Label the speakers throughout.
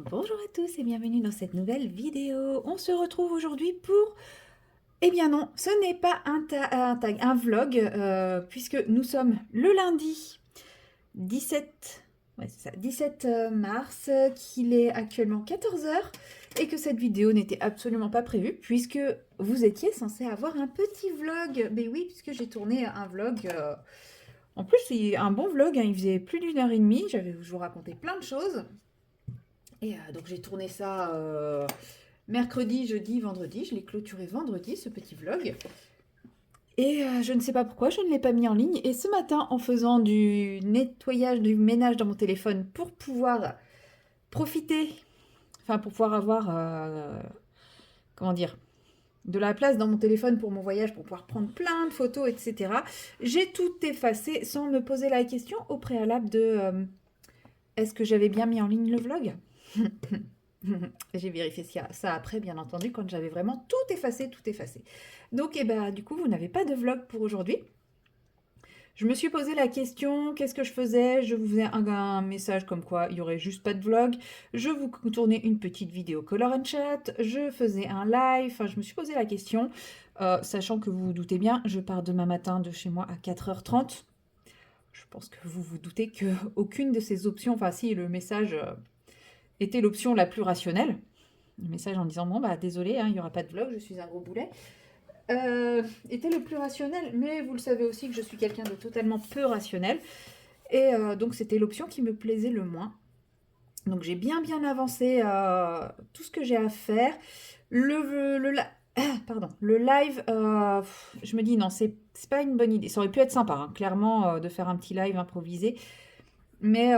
Speaker 1: Bonjour à tous et bienvenue dans cette nouvelle vidéo. On se retrouve aujourd'hui pour... Eh bien non, ce n'est pas un vlog, puisque nous sommes le lundi 17, ouais, c'est ça, 17 mars, qu'il est actuellement 14 heures et que cette vidéo n'était absolument pas prévue, puisque vous étiez censé avoir un petit vlog. Mais oui, puisque j'ai tourné un vlog... En plus, c'est un bon vlog, hein, il faisait plus d'1 h 30, je vous racontais plein de choses. Et donc j'ai tourné ça mercredi, jeudi, vendredi. Je l'ai clôturé vendredi, ce petit vlog. Et je ne sais pas pourquoi, je ne l'ai pas mis en ligne. Et ce matin, en faisant du nettoyage, du ménage dans mon téléphone pour pouvoir profiter, enfin pour pouvoir avoir, comment dire, de la place dans mon téléphone pour mon voyage, pour pouvoir prendre plein de photos, etc. J'ai tout effacé sans me poser la question au préalable de est-ce que j'avais bien mis en ligne le vlog. J'ai vérifié ça après, bien entendu, quand j'avais vraiment tout effacé, tout effacé. Donc, du coup, vous n'avez pas de vlog pour aujourd'hui. Je me suis posé la question, qu'est-ce que je faisais? Je vous faisais un message comme quoi il n'y aurait juste pas de vlog. Je vous tournais une petite vidéo Color and Chat. Je faisais un live. Enfin, je me suis posé la question, sachant que vous vous doutez bien, je pars demain matin de chez moi à 4h30. Je pense que vous vous doutez qu'aucune de ces options, enfin si, le message était l'option la plus rationnelle. Le message en disant bon bah désolé, hein, il n'y aura pas de vlog, je suis un gros boulet, était le plus rationnel. Mais vous le savez aussi que je suis quelqu'un de totalement peu rationnel. Et donc c'était l'option qui me plaisait le moins. Donc j'ai bien avancé tout ce que j'ai à faire. Le live, je me dis non, c'est pas une bonne idée. Ça aurait pu être sympa, hein, clairement, de faire un petit live improvisé. Mais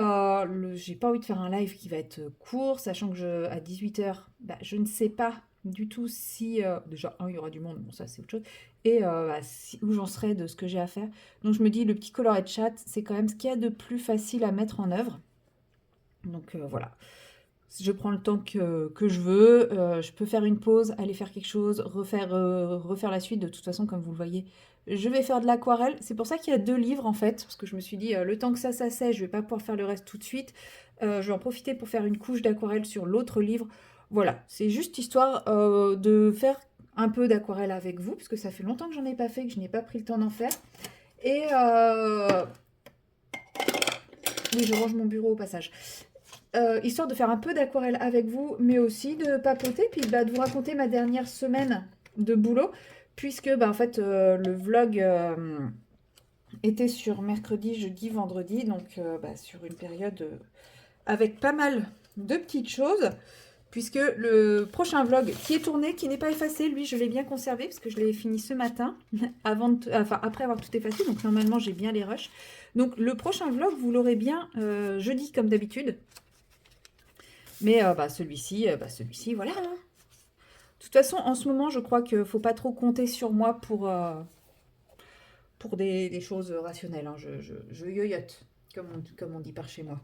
Speaker 1: j'ai pas envie de faire un live qui va être court, sachant que à 18h, je ne sais pas du tout si... déjà, il y aura du monde, bon ça c'est autre chose, et où j'en serai de ce que j'ai à faire. Donc je me dis, le petit coloré de chat, c'est quand même ce qu'il y a de plus facile à mettre en œuvre. Donc voilà, je prends le temps que je veux, je peux faire une pause, aller faire quelque chose, refaire la suite. De toute façon, comme vous le voyez, je vais faire de l'aquarelle. C'est pour ça qu'il y a 2 livres en fait, parce que je me suis dit, le temps que ça sèche, je vais pas pouvoir faire le reste tout de suite. Je vais en profiter pour faire une couche d'aquarelle sur l'autre livre. Voilà, c'est juste histoire de faire un peu d'aquarelle avec vous, parce que ça fait longtemps que j'en ai pas fait, que je n'ai pas pris le temps d'en faire. Et oui, je range mon bureau au passage. Histoire de faire un peu d'aquarelle avec vous, mais aussi de papoter, puis de vous raconter ma dernière semaine de boulot, puisque en fait le vlog était sur mercredi, jeudi, vendredi, donc sur une période avec pas mal de petites choses, puisque le prochain vlog qui est tourné, qui n'est pas effacé, lui je l'ai bien conservé, parce que je l'ai fini ce matin, après avoir tout effacé, donc normalement j'ai bien les rushs. Donc le prochain vlog, vous l'aurez bien jeudi comme d'habitude. Mais celui-ci, voilà, hein. De toute façon, en ce moment, je crois qu'il ne faut pas trop compter sur moi pour des choses rationnelles, hein. Je yoyote, comme on dit par chez moi,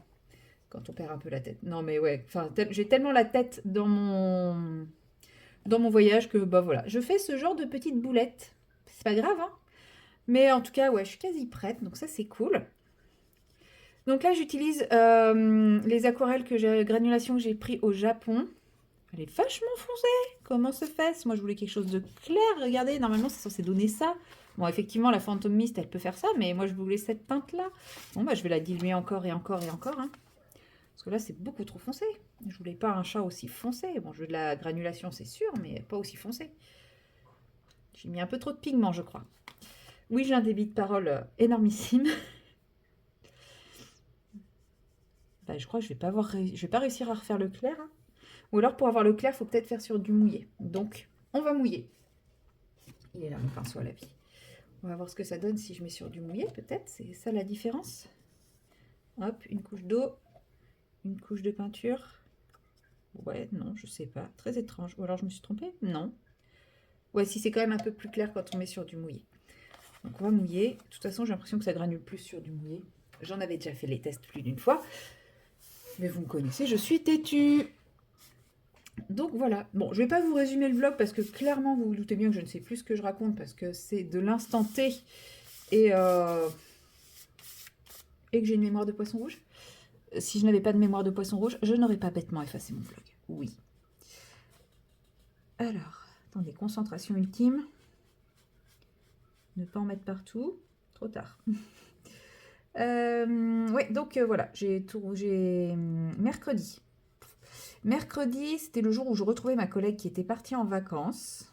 Speaker 1: quand on perd un peu la tête. Non, mais ouais, j'ai tellement la tête dans mon voyage que, voilà, je fais ce genre de petites boulettes. C'est pas grave, hein. Mais en tout cas, ouais, je suis quasi prête, donc ça, c'est cool. Donc là, j'utilise les aquarelles granulation que j'ai pris au Japon. Elle est vachement foncée. Comment se fait? Moi, je voulais quelque chose de clair. Regardez, normalement, c'est censé donner ça. Bon, effectivement, la Phantom Mist, elle peut faire ça, mais moi, je voulais cette teinte-là. Bon, je vais la diluer encore et encore et encore, hein. Parce que là, c'est beaucoup trop foncé. Je voulais pas un chat aussi foncé. Bon, je veux de la granulation, c'est sûr, mais pas aussi foncé. J'ai mis un peu trop de pigment, je crois. Oui, j'ai un débit de parole énormissime. Je crois que je vais pas réussir à refaire le clair, hein. Ou alors, pour avoir le clair, il faut peut-être faire sur du mouillé. Donc, on va mouiller. Il est là, mon pinceau à la vie. On va voir ce que ça donne si je mets sur du mouillé, peut-être. C'est ça la différence. Hop, une couche d'eau, une couche de peinture. Ouais, non, je sais pas. Très étrange. Ou alors je me suis trompée? Non. Ouais, si c'est quand même un peu plus clair quand on met sur du mouillé. Donc on va mouiller. De toute façon, j'ai l'impression que ça granule plus sur du mouillé. J'en avais déjà fait les tests plus d'une fois. Mais vous me connaissez, je suis têtue. Donc voilà. Bon, je vais pas vous résumer le vlog parce que clairement, vous vous doutez bien que je ne sais plus ce que je raconte parce que c'est de l'instant T et que j'ai une mémoire de poisson rouge. Si je n'avais pas de mémoire de poisson rouge, je n'aurais pas bêtement effacé mon vlog. Oui. Alors, attendez, concentration ultime. Ne pas en mettre partout. Trop tard. Ouais, donc voilà, mercredi. Mercredi, c'était le jour où je retrouvais ma collègue qui était partie en vacances.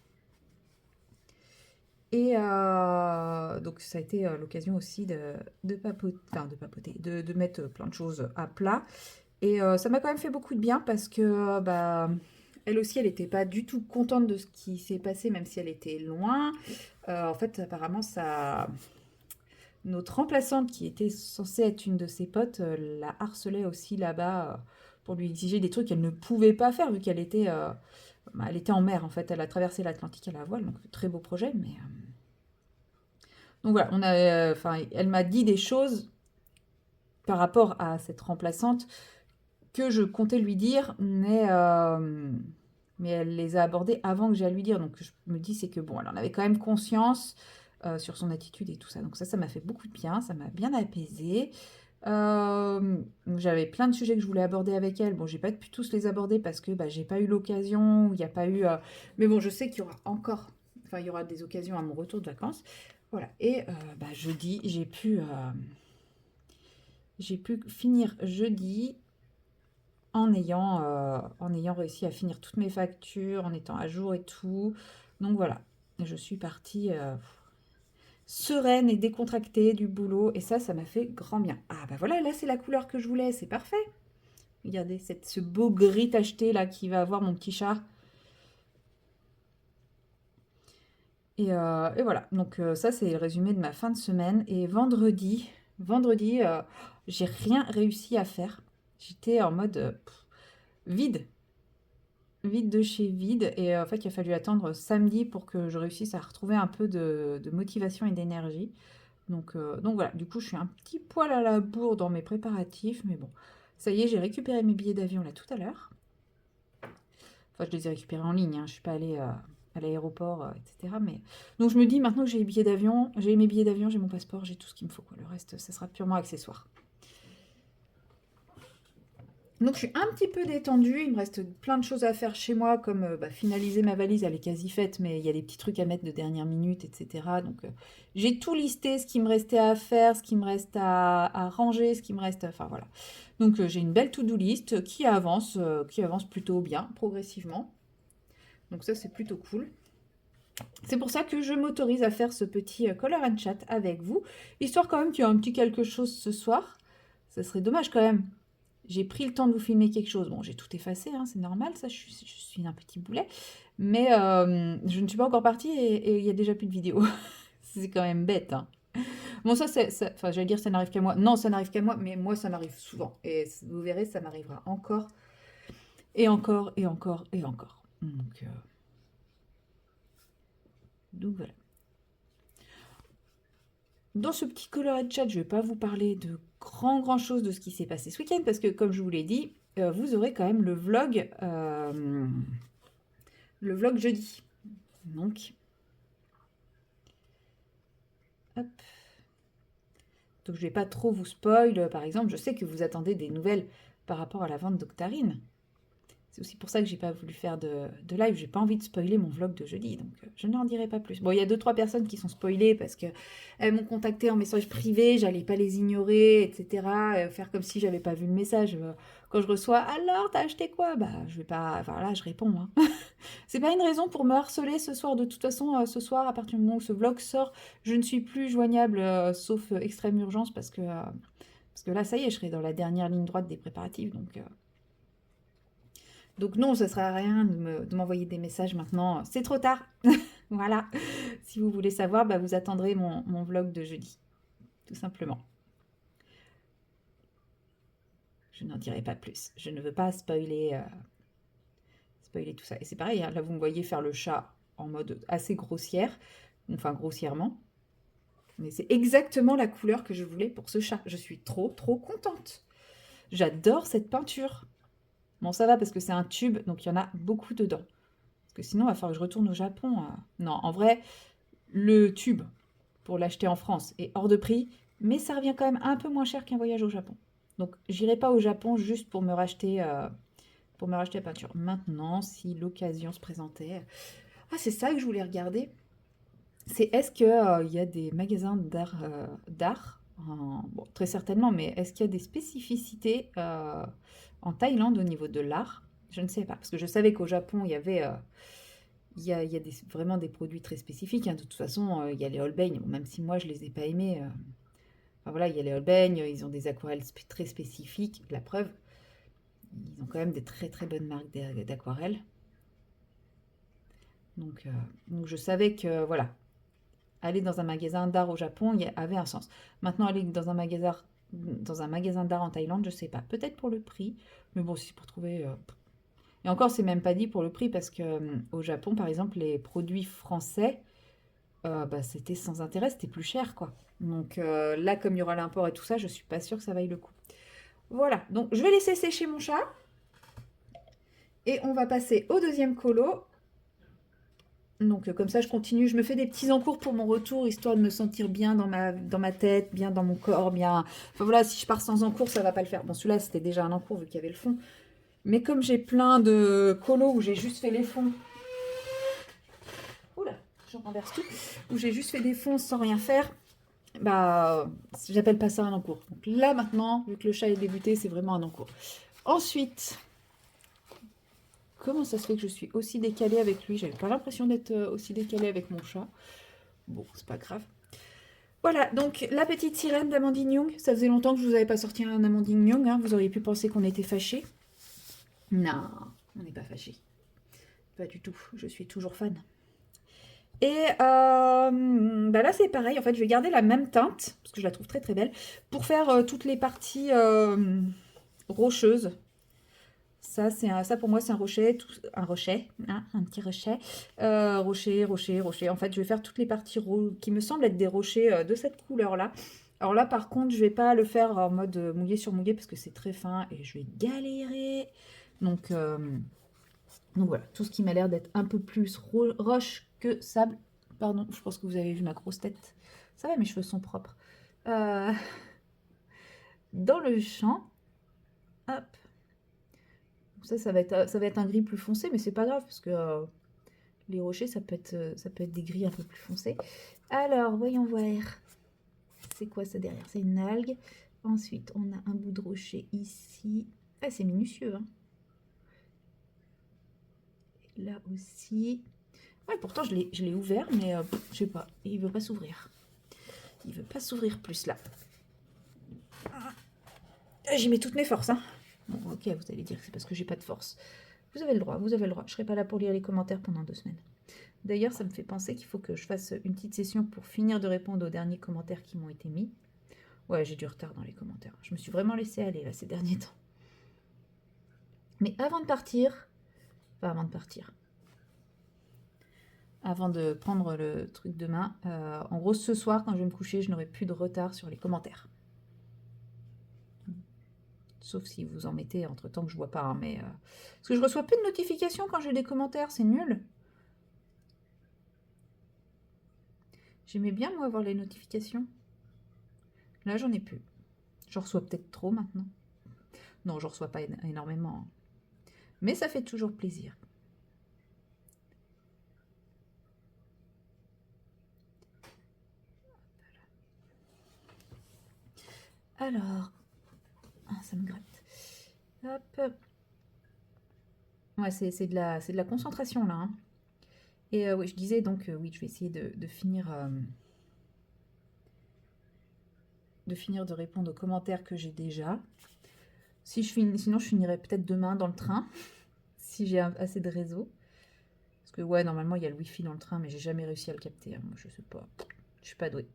Speaker 1: Et donc ça a été l'occasion aussi de papoter, de mettre plein de choses à plat. Et ça m'a quand même fait beaucoup de bien parce que bah, elle aussi, elle n'était pas du tout contente de ce qui s'est passé, même si elle était loin. En fait, apparemment, notre remplaçante, qui était censée être une de ses potes, la harcelait aussi là-bas pour lui exiger des trucs qu'elle ne pouvait pas faire vu qu'elle était, bah, elle était en mer en fait. Elle a traversé l'Atlantique à la voile, donc très beau projet. Mais donc voilà, elle m'a dit des choses par rapport à cette remplaçante que je comptais lui dire, mais elle les a abordées avant que j'ai à lui dire. Donc je me dis, c'est que bon, elle en avait quand même conscience sur son attitude et tout ça. Donc ça m'a fait beaucoup de bien, ça m'a bien apaisée. J'avais plein de sujets que je voulais aborder avec elle. Bon, j'ai pas pu tous les aborder parce que bah, j'ai pas eu l'occasion, il n'y a pas eu. Mais bon, je sais qu'il y aura encore, enfin, il y aura des occasions à mon retour de vacances. Voilà. Et bah, jeudi, j'ai pu finir jeudi en ayant réussi à finir toutes mes factures, en étant à jour et tout. Donc voilà, je suis partie sereine et décontractée du boulot, et ça m'a fait grand bien. Ah bah voilà, là c'est la couleur que je voulais, c'est parfait. Regardez, ce beau gris tacheté là qui va avoir mon petit chat. Et voilà, donc ça c'est le résumé de ma fin de semaine. Et vendredi, j'ai rien réussi à faire. J'étais en mode vide. Vide de chez vide. Et en fait, il a fallu attendre samedi pour que je réussisse à retrouver un peu de motivation et d'énergie. Donc voilà, du coup, je suis un petit poil à la bourre dans mes préparatifs. Mais bon, ça y est, j'ai récupéré mes billets d'avion là tout à l'heure. Enfin, je les ai récupérés en ligne, hein, je suis pas allée à l'aéroport, etc. Mais... Donc je me dis, maintenant que j'ai mes billets d'avion, j'ai mon passeport, j'ai tout ce qu'il me faut, quoi. Le reste, ça sera purement accessoire. Donc je suis un petit peu détendue, il me reste plein de choses à faire chez moi, comme bah, finaliser ma valise, elle est quasi faite, mais il y a des petits trucs à mettre de dernière minute, etc. Donc j'ai tout listé, ce qui me restait à faire, ce qui me reste à ranger, ce qui me reste... Enfin voilà. Donc j'ai une belle to-do list qui avance plutôt bien, progressivement. Donc ça c'est plutôt cool. C'est pour ça que je m'autorise à faire ce petit color and chat avec vous, histoire quand même qu'il y ait un petit quelque chose ce soir. Ça serait dommage quand même. J'ai pris le temps de vous filmer quelque chose. Bon, j'ai tout effacé, hein, c'est normal, ça, je suis un petit boulet. Mais je ne suis pas encore partie et il y a déjà plus de vidéos. C'est quand même bête, hein. Bon, enfin, j'allais dire ça n'arrive qu'à moi. Non, ça n'arrive qu'à moi, mais moi, ça m'arrive souvent. Et vous verrez, ça m'arrivera encore, et encore, et encore, et encore. Donc voilà. Dans ce petit coloré de chat, je ne vais pas vous parler de grand chose de ce qui s'est passé ce week-end, parce que comme je vous l'ai dit, vous aurez quand même le vlog jeudi. Donc, hop. Donc je ne vais pas trop vous spoil. Par exemple, je sais que vous attendez des nouvelles par rapport à la vente d'Octarine. C'est aussi pour ça que j'ai pas voulu faire de live. J'ai pas envie de spoiler mon vlog de jeudi, donc je n'en dirai pas plus. Bon, il y a 2-3 personnes qui sont spoilées parce que elles m'ont contacté en message privé, j'allais pas les ignorer, etc. Faire comme si j'avais pas vu le message. Quand je reçois, alors t'as acheté quoi? Bah, je vais pas. Enfin là, je réponds. Hein. C'est pas une raison pour me harceler ce soir. De toute façon, ce soir, à partir du moment où ce vlog sort, je ne suis plus joignable, sauf extrême urgence, parce que là, ça y est, je serai dans la dernière ligne droite des préparatifs, donc non, ça ne sert à rien de m'envoyer des messages maintenant. C'est trop tard. Voilà. Si vous voulez savoir, bah, vous attendrez mon vlog de jeudi. Tout simplement. Je n'en dirai pas plus. Je ne veux pas spoiler tout ça. Et c'est pareil, hein, là vous me voyez faire le chat en mode assez grossière. Enfin, grossièrement. Mais c'est exactement la couleur que je voulais pour ce chat. Je suis trop contente. J'adore cette peinture. Bon, ça va parce que c'est un tube, donc il y en a beaucoup dedans. Parce que sinon, il va falloir que je retourne au Japon. Non, en vrai, le tube, pour l'acheter en France, est hors de prix, mais ça revient quand même un peu moins cher qu'un voyage au Japon. Donc, j'irai pas au Japon juste pour me racheter la peinture. Maintenant, si l'occasion se présentait. Ah, c'est ça que je voulais regarder. C'est est-ce que, il y a des magasins d'art, bon, très certainement, mais est-ce qu'il y a des spécificités en Thaïlande au niveau de l'art? Je ne sais pas, parce que je savais qu'au Japon, il y avait, il y a vraiment des produits très spécifiques, hein. De toute façon, il y a les Holbein, bon, même si moi je les ai pas aimés. Enfin voilà, il y a les Holbein, ils ont des aquarelles très spécifiques. La preuve, ils ont quand même des très très bonnes marques d'aquarelles. Donc, donc je savais que voilà, aller dans un magasin d'art au Japon avait un sens. Maintenant, aller dans un magasin d'art en Thaïlande, je sais pas. Peut-être pour le prix, mais bon, si c'est pour trouver. Et encore, c'est même pas dit pour le prix parce que au Japon, par exemple, les produits français, bah, c'était sans intérêt, c'était plus cher, quoi. Donc là, comme il y aura l'import et tout ça, je suis pas sûre que ça vaille le coup. Voilà, donc je vais laisser sécher mon chat et on va passer au deuxième colo. Donc comme ça, je continue. Je me fais des petits encours pour mon retour, histoire de me sentir bien dans ma tête, bien dans mon corps, bien... Enfin voilà, si je pars sans encours, ça va pas le faire. Bon, celui-là, c'était déjà un encours vu qu'il y avait le fond. Mais comme j'ai plein de colos où j'ai juste fait les fonds... Oula, j'en renverse tout. Où j'ai juste fait des fonds sans rien faire, bah, j'appelle pas ça un encours. Donc là, maintenant, vu que le chat est débuté, c'est vraiment un encours. Ensuite... Comment ça se fait que je suis aussi décalée avec lui? J'avais pas l'impression d'être aussi décalée avec mon chat. Bon, c'est pas grave. Voilà, donc la petite sirène d'Amandine Young. Ça faisait longtemps que je vous avais pas sorti un Amandine Young, hein. Vous auriez pu penser qu'on était fâchés. Non, on n'est pas fâchés. Pas du tout. Je suis toujours fan. Et bah là, c'est pareil. En fait, je vais garder la même teinte, parce que je la trouve très très belle, pour faire toutes les parties rocheuses. Ça pour moi, c'est un rocher, hein, un petit rocher. Rocher. En fait, je vais faire toutes les parties qui me semblent être des rochers de cette couleur-là. Alors là, par contre, je vais pas le faire en mode mouillé sur mouillé parce que c'est très fin et je vais galérer. Donc, euh, donc voilà, tout ce qui m'a l'air d'être un peu plus roche que sable. Pardon, je pense que vous avez vu ma grosse tête. Ça va, mes cheveux sont propres. Euh, Dans le champ, hop. Ça va être un gris plus foncé, mais c'est pas grave parce que les rochers, ça peut être des gris un peu plus foncés. Alors, voyons voir. C'est quoi ça derrière? C'est une algue. Ensuite, on a un bout de rocher ici. Ah, c'est minutieux, hein. Et là aussi. Ouais, pourtant, je l'ai ouvert, mais je sais pas. Il veut pas s'ouvrir. Il veut pas s'ouvrir plus là. Ah, j'y mets toutes mes forces, hein. Bon, ok, vous allez dire que c'est parce que j'ai pas de force. Vous avez le droit, vous avez le droit. Je serai pas là pour lire les commentaires pendant 2 semaines. D'ailleurs, ça me fait penser qu'il faut que je fasse une petite session pour finir de répondre aux derniers commentaires qui m'ont été mis. Ouais, j'ai du retard dans les commentaires. Je me suis vraiment laissée aller là ces derniers temps. Mais avant de partir, avant de prendre le truc demain, en gros ce soir quand je vais me coucher, je n'aurai plus de retard sur les commentaires. Sauf si vous en mettez entre temps que je vois pas, hein, mais parce que je reçois plus de notifications quand j'ai des commentaires, c'est nul. J'aimais bien moi avoir les notifications. Là j'en ai plus. J'en reçois peut-être trop maintenant. Non, j'en reçois pas énormément. Mais ça fait toujours plaisir. Alors, ah, ça me gratte. Hop. Ouais, c'est de la concentration là, hein. Et oui, je disais donc, oui, je vais essayer de finir de répondre aux commentaires que j'ai déjà. Sinon, je finirai peut-être demain dans le train, si j'ai assez de réseau. Parce que ouais, normalement, il y a le wifi dans le train, mais j'ai jamais réussi à le capter, hein. Moi, je sais pas, je suis pas douée.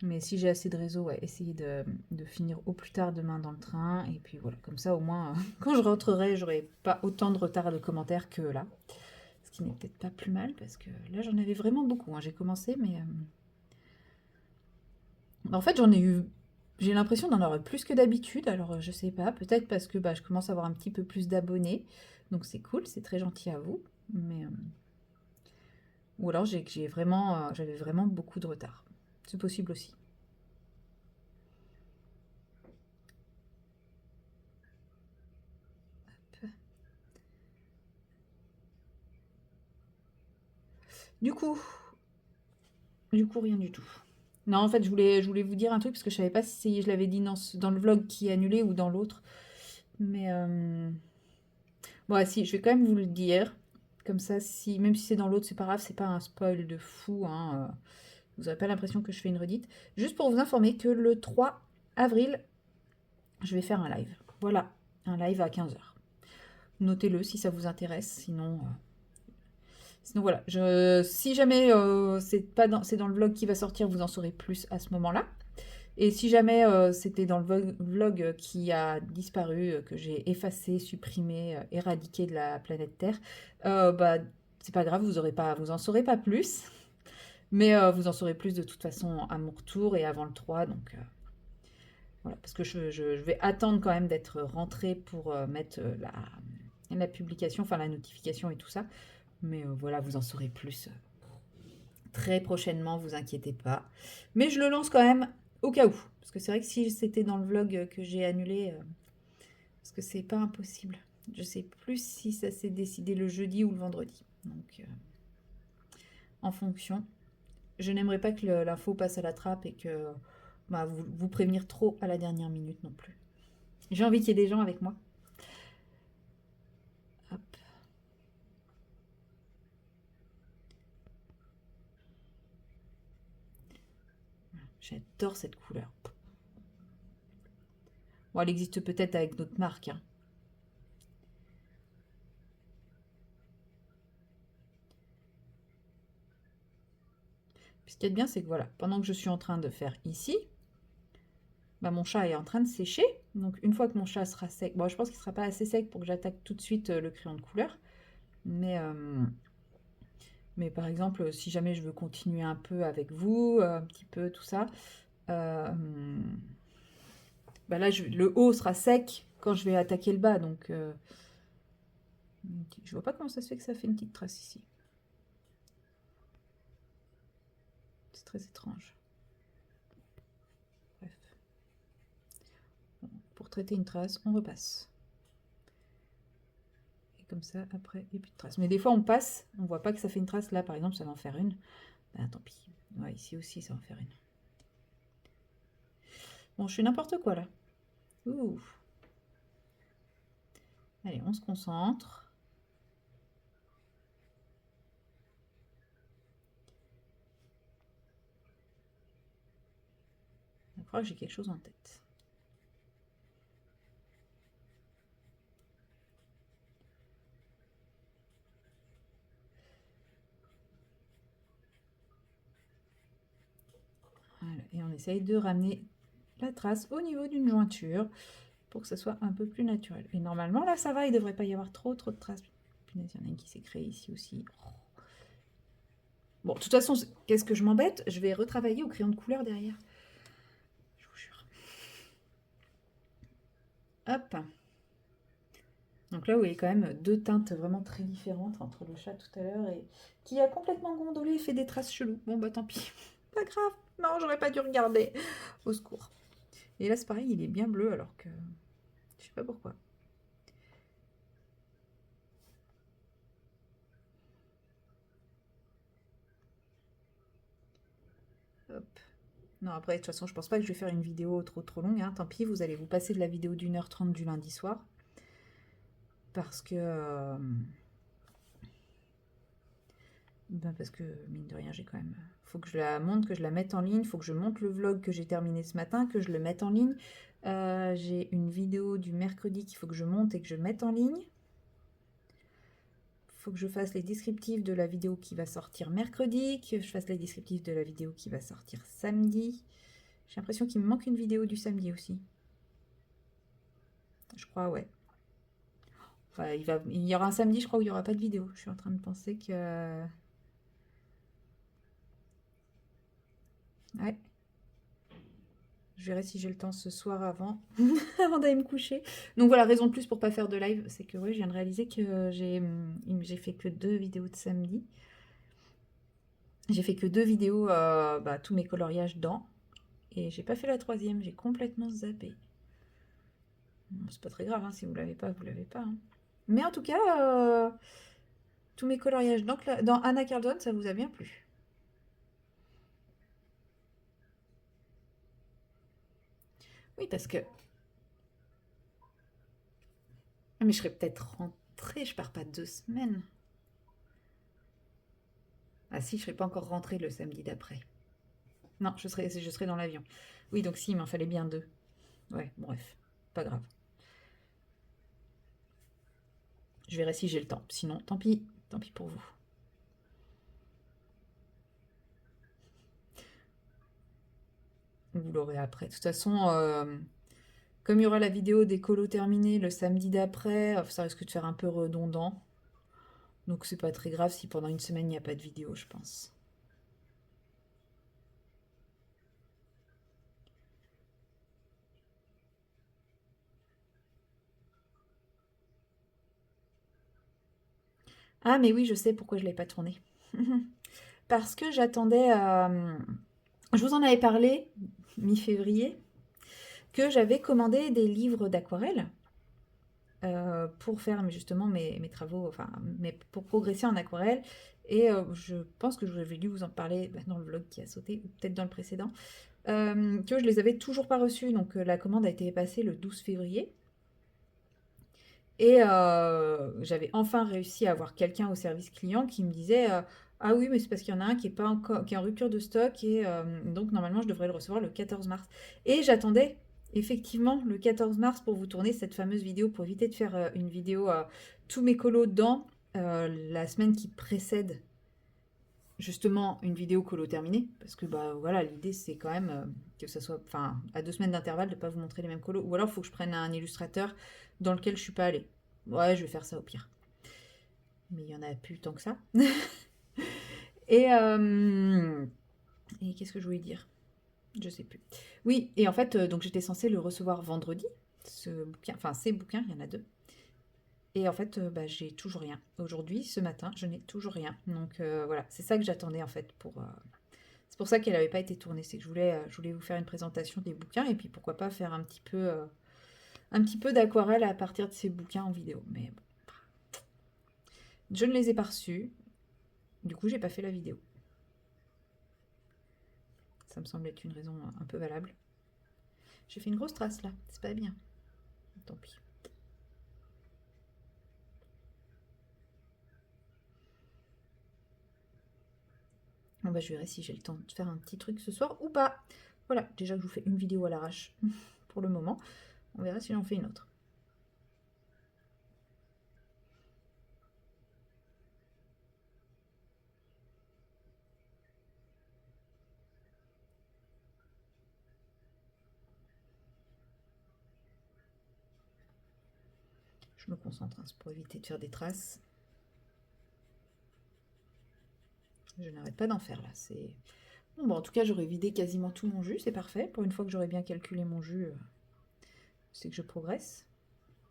Speaker 1: Mais si j'ai assez de réseau, ouais, essayer de finir au plus tard demain dans le train. Et puis voilà, comme ça, au moins, quand je rentrerai, j'aurai pas autant de retard de commentaires que là. Ce qui n'est peut-être pas plus mal, parce que là, j'en avais vraiment beaucoup, hein. J'ai commencé, mais... En fait, j'en ai eu... J'ai l'impression d'en avoir plus que d'habitude, alors je sais pas, peut-être parce que bah, je commence à avoir un petit peu plus d'abonnés, donc c'est cool, c'est très gentil à vous, mais... Ou alors j'avais vraiment beaucoup de retard. C'est possible aussi. Du coup, rien du tout. Non, en fait, je voulais vous dire un truc parce que je savais pas si je l'avais dit dans le vlog qui est annulé ou dans l'autre. Mais bon, si, je vais quand même vous le dire. Comme ça, si, même si c'est dans l'autre, c'est pas grave, c'est pas un spoil de fou, hein. Vous n'aurez pas l'impression que je fais une redite. Juste pour vous informer que le 3 avril, je vais faire un live. Voilà, un live à 15 heures. Notez-le si ça vous intéresse, sinon voilà. Si jamais c'est dans le vlog qui va sortir, vous en saurez plus à ce moment-là. Et si jamais c'était dans le vlog qui a disparu, que j'ai effacé, supprimé, éradiqué de la planète Terre, bah c'est pas grave, vous en saurez pas plus. Mais vous en saurez plus de toute façon à mon retour et avant le 3. Donc voilà, parce que je vais attendre quand même d'être rentrée pour mettre la publication, enfin la notification et tout ça. Mais voilà, vous en saurez plus très prochainement, vous inquiétez pas. Mais je le lance quand même au cas où. Parce que c'est vrai que si c'était dans le vlog que j'ai annulé, parce que c'est pas impossible. Je sais plus si ça s'est décidé le jeudi ou le vendredi. Donc en fonction. Je n'aimerais pas que l'info passe à la trappe et que bah, vous prévenir trop à la dernière minute non plus. J'ai envie qu'il y ait des gens avec moi. Hop. J'adore cette couleur. Bon, elle existe peut-être avec d'autres marques, hein. Ce qui est bien, c'est que voilà, pendant que je suis en train de faire ici, bah, mon chat est en train de sécher. Donc une fois que mon chat sera sec, bon, je pense qu'il ne sera pas assez sec pour que j'attaque tout de suite le crayon de couleur. Mais par exemple, si jamais je veux continuer un peu avec vous, un petit peu tout ça, euh, bah là, le haut sera sec quand je vais attaquer le bas. Donc je vois pas comment ça se fait que ça fait une petite trace ici. C'est très étrange. Bref. Bon, pour traiter une trace, on repasse. Et comme ça, après, il n'y a plus de trace. Mais des fois, on passe, on voit pas que ça fait une trace. Là, par exemple, ça va en faire une. Ben, tant pis. Ouais, ici aussi, ça va en faire une. Bon, je fais n'importe quoi, là. Ouh. Allez, on se concentre. Je crois que j'ai quelque chose en tête. Voilà. Et on essaye de ramener la trace au niveau d'une jointure pour que ça soit un peu plus naturel. Et normalement, là, ça va, il ne devrait pas y avoir trop de traces. Punaise, il y en a une qui s'est créée ici aussi. Bon, de toute façon, qu'est-ce que je m'embête? Je vais retravailler au crayon de couleur derrière. Je vous jure. Hop. Donc là, vous voyez quand même deux teintes vraiment très différentes entre le chat tout à l'heure et qui a complètement gondolé et fait des traces cheloues. Bon, bah tant pis. Pas grave. Non, j'aurais pas dû regarder. Au secours. Et là, c'est pareil, il est bien bleu alors que... Je sais pas pourquoi. Hop. Non, après, de toute façon, je pense pas que je vais faire une vidéo trop longue, hein. Tant pis, vous allez vous passer de la vidéo d'1h30 du lundi soir. Parce que... Ben parce que, mine de rien, j'ai quand même... Faut que je la monte, que je la mette en ligne. Faut que je monte le vlog que j'ai terminé ce matin, que je le mette en ligne. J'ai une vidéo du mercredi qu'il faut que je monte et que je mette en ligne. Faut que je fasse les descriptifs de la vidéo qui va sortir mercredi, que je fasse les descriptifs de la vidéo qui va sortir samedi. J'ai l'impression qu'il me manque une vidéo du samedi aussi. Je crois, ouais. Enfin, il y aura un samedi, je crois, où il n'y aura pas de vidéo. Je suis en train de penser que... Ouais. Je verrai si j'ai le temps ce soir avant, avant d'aller me coucher. Donc voilà, raison de plus pour pas faire de live, c'est que ouais, je viens de réaliser que j'ai fait que 2 vidéos de samedi. J'ai fait que 2 vidéos, tous mes coloriages dans. Et j'ai pas fait la troisième, j'ai complètement zappé. Bon, c'est pas très grave, hein, si vous l'avez pas, vous l'avez pas, hein. Mais en tout cas, tous mes coloriages dans Anna Carlton, ça vous a bien plu. Oui, parce que... Mais je serais peut-être rentrée, je pars pas 2 semaines. Ah si, je serais pas encore rentrée le samedi d'après. Non, je serais dans l'avion. Oui, donc si, il m'en fallait bien 2. Ouais, bref, pas grave. Je verrai si j'ai le temps. Sinon, tant pis pour vous. Vous l'aurez après. De toute façon, comme il y aura la vidéo des colos terminés le samedi d'après, ça risque de faire un peu redondant. Donc c'est pas très grave si pendant une semaine il n'y a pas de vidéo, je pense. Ah mais oui, je sais pourquoi je ne l'ai pas tourné. Parce que j'attendais... je vous en avais parlé mi-février, que j'avais commandé des livres d'aquarelle pour faire justement mes travaux, enfin pour progresser en aquarelle. Et je pense que j'avais dû vous en parler dans le vlog qui a sauté, ou peut-être dans le précédent, que je les avais toujours pas reçus. Donc la commande a été passée le 12 février. Et j'avais enfin réussi à avoir quelqu'un au service client qui me disait ah oui, mais c'est parce qu'il y en a un qui est pas encore, qui est en rupture de stock et donc normalement je devrais le recevoir le 14 mars. Et j'attendais effectivement le 14 mars pour vous tourner cette fameuse vidéo pour éviter de faire une vidéo tous mes colos dans la semaine qui précède justement une vidéo colo terminée parce que bah voilà, l'idée c'est quand même que ça soit enfin à 2 semaines d'intervalle de pas vous montrer les mêmes colos, ou alors il faut que je prenne un illustrateur dans lequel je suis pas allée. Ouais, je vais faire ça au pire, mais il y en a plus tant que ça. et et qu'est-ce que je voulais dire, je sais plus. Oui, et en fait donc j'étais censée le recevoir vendredi, ce bouquin, enfin ces bouquins, il y en a 2. Et en fait, bah, j'ai toujours rien. Aujourd'hui, ce matin, je n'ai toujours rien. Donc voilà, c'est ça que j'attendais en fait pour, c'est pour ça qu'elle n'avait pas été tournée. C'est que je voulais vous faire une présentation des bouquins et puis pourquoi pas faire un petit peu d'aquarelle à partir de ces bouquins en vidéo. Mais bon, je ne les ai pas reçus. Du coup, j'ai pas fait la vidéo. Ça me semble être une raison un peu valable. J'ai fait une grosse trace là. C'est pas bien. Tant pis. Bon, bah, je verrai si j'ai le temps de faire un petit truc ce soir ou pas. Voilà, déjà que je vous fais une vidéo à l'arrache pour le moment. On verra si j'en fais une autre. Je me concentre hein, pour éviter de faire des traces. Je n'arrête pas d'en faire là. C'est bon, bah, en tout cas, j'aurais vidé quasiment tout mon jus. C'est parfait. Pour une fois que j'aurais bien calculé mon jus, c'est que je progresse.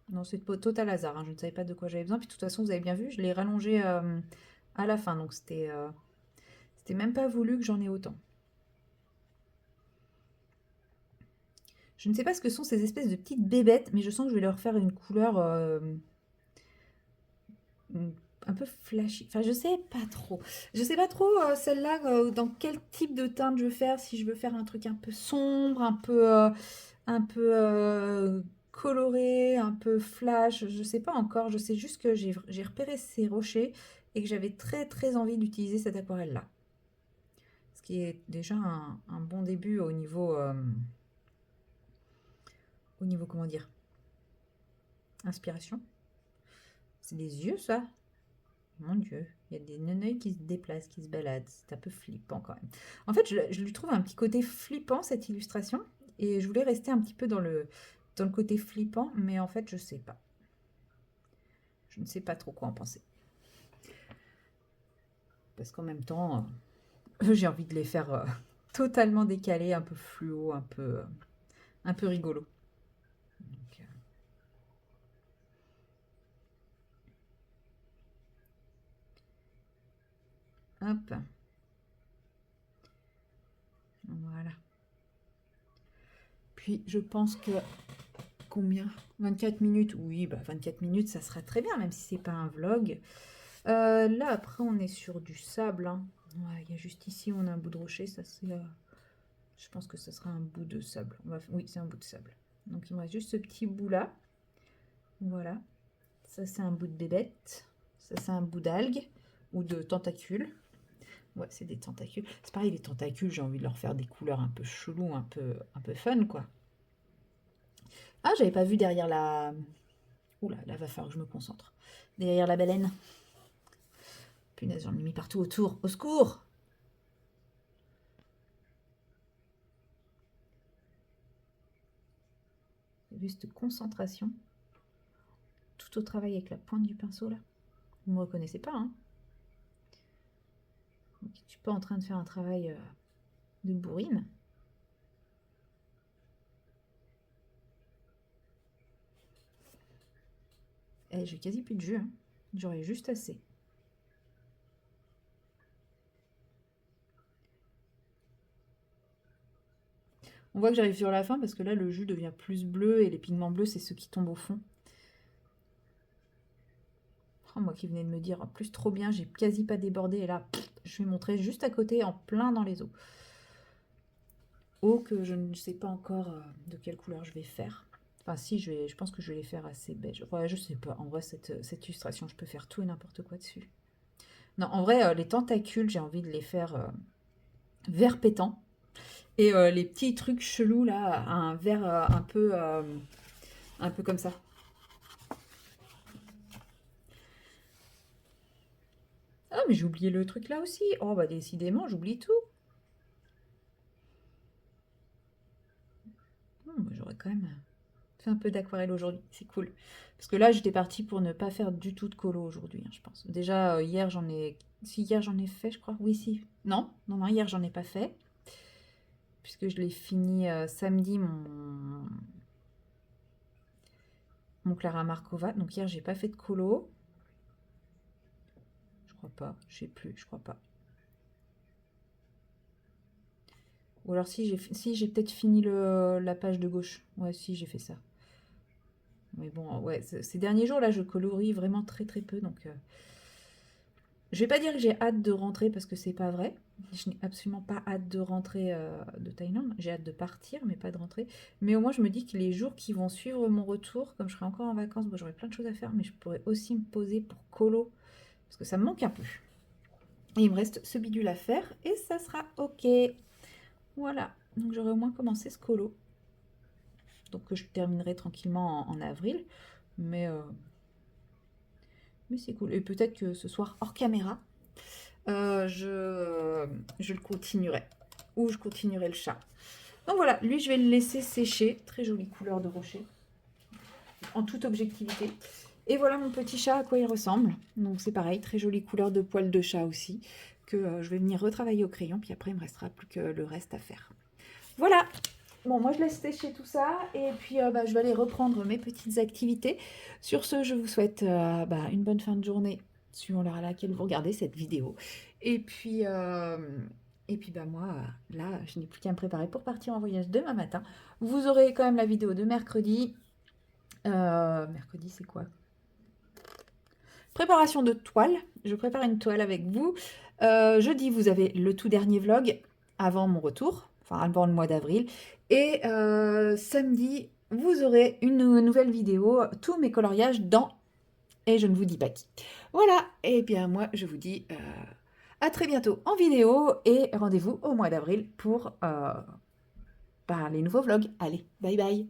Speaker 1: Non, c'est total hasard. Hein. Je ne savais pas de quoi j'avais besoin. Puis de toute façon, vous avez bien vu, je l'ai rallongé à la fin. Donc c'était même pas voulu que j'en ai autant. Je ne sais pas ce que sont ces espèces de petites bébêtes, mais je sens que je vais leur faire une couleur un peu flashy. Enfin, je sais pas trop. Je sais pas trop celle-là, dans quel type de teinte je veux faire. Si je veux faire un truc un peu sombre, un peu coloré, un peu flash. Je sais pas encore. Je sais juste que j'ai repéré ces rochers et que j'avais très très envie d'utiliser cette aquarelle-là. Ce qui est déjà un bon début au niveau comment dire, inspiration. C'est des yeux, ça? Mon Dieu, il y a des neneuils qui se déplacent, qui se baladent. C'est un peu flippant quand même. En fait, je lui trouve un petit côté flippant, cette illustration. Et je voulais rester un petit peu dans le côté flippant, mais en fait, je sais pas. Je ne sais pas trop quoi en penser. Parce qu'en même temps, j'ai envie de les faire totalement décalés, un peu fluo, un peu rigolo. Donc, hop. Voilà. Puis, je pense que... Combien? 24 minutes? Oui, bah 24 minutes, ça sera très bien, même si c'est pas un vlog. Là, après, on est sur du sable, hein. Ouais, il y a juste ici, on a un bout de rocher, ça c'est... je pense que ça sera un bout de sable. Oui, c'est un bout de sable. Donc il me reste juste ce petit bout-là. Voilà. Ça, c'est un bout de bébête. Ça, c'est un bout d'algue ou de tentacule. Ouais, c'est des tentacules. C'est pareil, les tentacules, j'ai envie de leur faire des couleurs un peu chelou, un peu fun, quoi. Ah, j'avais pas vu derrière la... Oula, là, va falloir que je me concentre. Derrière la baleine. Punaise, j'en ai mis partout autour. Au secours! Vous avez vu cette concentration? Tout au travail avec la pointe du pinceau, là. Vous me reconnaissez pas, hein? Donc, je suis pas en train de faire un travail de bourrine. Eh, j'ai quasi plus de jus, hein. J'aurais juste assez. On voit que j'arrive sur la fin parce que là, le jus devient plus bleu et les pigments bleus, c'est ceux qui tombent au fond. Oh, moi qui venais de me dire, en plus trop bien, j'ai quasi pas débordé. Et là, je vais montrer juste à côté, en plein dans les eaux. Eau que je ne sais pas encore de quelle couleur je vais faire. Enfin si, je pense que je vais les faire assez beige. Ouais, je sais pas. En vrai, cette illustration, je peux faire tout et n'importe quoi dessus. Non, en vrai, les tentacules, j'ai envie de les faire vert pétant. Et les petits trucs chelous, là, un vert un peu comme ça. Ah, mais j'ai oublié le truc là aussi. Oh, bah décidément, j'oublie tout. J'aurais quand même fait un peu d'aquarelle aujourd'hui. C'est cool. Parce que là, j'étais partie pour ne pas faire du tout de colo aujourd'hui, hein, je pense. Déjà, hier, j'en ai... Si, hier, j'en ai fait, je crois. Oui, si. Non, non, non, hier, j'en ai pas fait. Puisque je l'ai fini samedi, mon Clara Markova. Donc hier, j'ai pas fait de colo. Je crois pas. Je sais plus, je crois pas. Ou alors si, j'ai peut-être fini la page de gauche. Ouais, si, j'ai fait ça. Mais bon, ouais, ces derniers jours, là, je colorie vraiment très très peu. Donc, je vais pas dire que j'ai hâte de rentrer parce que c'est pas vrai. Je n'ai absolument pas hâte de rentrer de Thaïlande. J'ai hâte de partir, mais pas de rentrer. Mais au moins, je me dis que les jours qui vont suivre mon retour, comme je serai encore en vacances, bon, j'aurai plein de choses à faire, mais je pourrais aussi me poser pour colo. Parce que ça me manque un peu. Et il me reste ce bidule à faire et ça sera ok. Voilà. Donc, j'aurai au moins commencé ce colo. Donc, que je terminerai tranquillement en avril. Mais c'est cool. Et peut-être que ce soir, hors caméra, je le continuerai. Ou je continuerai le chat. Donc voilà, lui, je vais le laisser sécher. Très jolie couleur de rocher. En toute objectivité. Et voilà mon petit chat, à quoi il ressemble. Donc c'est pareil, très jolie couleur de poil de chat aussi. Que je vais venir retravailler au crayon. Puis après, il me restera plus que le reste à faire. Voilà. Bon, moi, je laisse sécher tout ça. Et puis, je vais aller reprendre mes petites activités. Sur ce, je vous souhaite une bonne fin de journée, suivant l'heure à laquelle vous regardez cette vidéo. Et puis, moi, là, je n'ai plus qu'à me préparer pour partir en voyage demain matin. Vous aurez quand même la vidéo de mercredi. Mercredi, c'est quoi? Préparation de toile. Je prépare une toile avec vous. Jeudi, vous avez le tout dernier vlog avant mon retour, enfin avant le mois d'avril. Et samedi, vous aurez une nouvelle vidéo, tous mes coloriages dans Et je ne vous dis pas qui. Voilà, et bien moi, je vous dis à très bientôt en vidéo et rendez-vous au mois d'avril pour les nouveaux vlogs. Allez, bye bye.